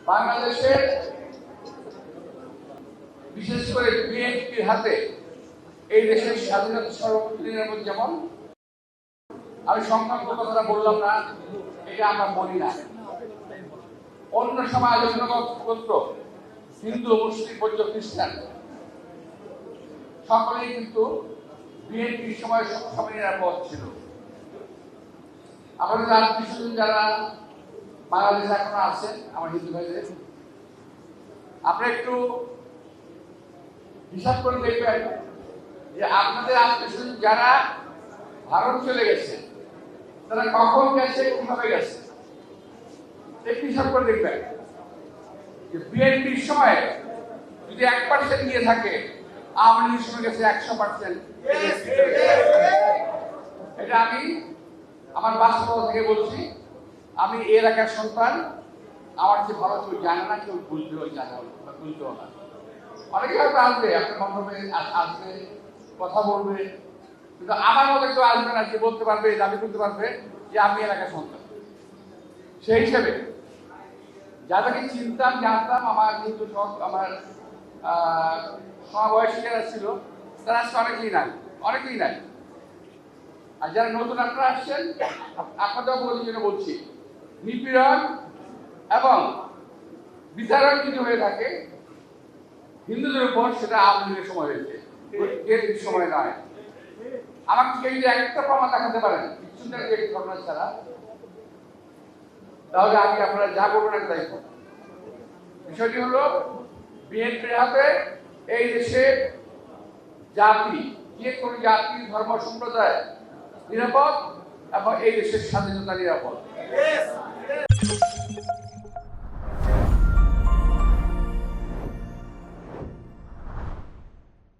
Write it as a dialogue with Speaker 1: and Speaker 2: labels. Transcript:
Speaker 1: বাংলাদেশের বিশেষ করে বিএনপির হাতে এই দেশের স্বাধীনতা সর্বদিনের মধ্যে, যেমন আমি সংখ্যালঘু কথাটা বললাম না, এটা আমরা বলি না। অন্য সময় আলোচনা গোত্র, হিন্দু, মুসলিম, বৌদ্ধ, খ্রিস্টান সকলেই কিন্তু বিএনপির সময় সবসময় নিরাপদ ছিল। আমাদের আত্মীয় যারা বাংলাদেশে এখনো আছেন, আমার হিন্দু ভাইদের, আপনারা একটু হিসাব করে দেখবেন যে আপনাদের আত্মীয় যারা ভারত চলে গেছে তারা কখন গেছে, কিভাবে গেছে, একটু হিসাব করে দেখবেন যে বিএনপির সময় যদি 1% নিয়ে থাকে, আওয়ামী লীগের সময় গেছে 100%। এটা আমি আমার বাস্তবতা থেকে বলছি। আমি এই এলাকার সন্তান, আমার যে ভালো কেউ জানে না, কেউ বুঝতেও জানে না, বুঝতেও না। অনেকে হয়তো আসবে, আপনার মন্তব্যে আসবে, কথা বলবে, কিন্তু আমার মতো কেউ আসবে না যে বলতে পারবে, দাবি করতে পারবে যে আমি এলাকার সন্তান। সেই হিসেবে যাদেরকে চিনতাম, জানতাম, আমার কিন্তু সব আমার সমবয়সী যারা ছিল তারা আজকে অনেকেই নাই। আর যারা নতুন আপনারা আসছেন, আপনাদের বলার জন্য বলছি, নিপীড়ন এবং বিচারণ যদি হয়ে থাকে হিন্দুদের উপর, সেটা আওয়ামী লীগের সময় হয়েছে, বিএনপির সময় নয়। আমাকে কেউ যদি একটা প্রমাণ দেখাতে পারেন কিছুটা ঘটনা ছাড়া, তাহলে আমি আপনারা যা করবেন আমি তাই করব। বিষয়টি হলো বিএনপির হাতে এই দেশে জাতি, যে কোনো জাতি, ধর্ম, সম্প্রদায় নিরাপদ এবং এই দেশের স্বাধীনতা নিরাপদ।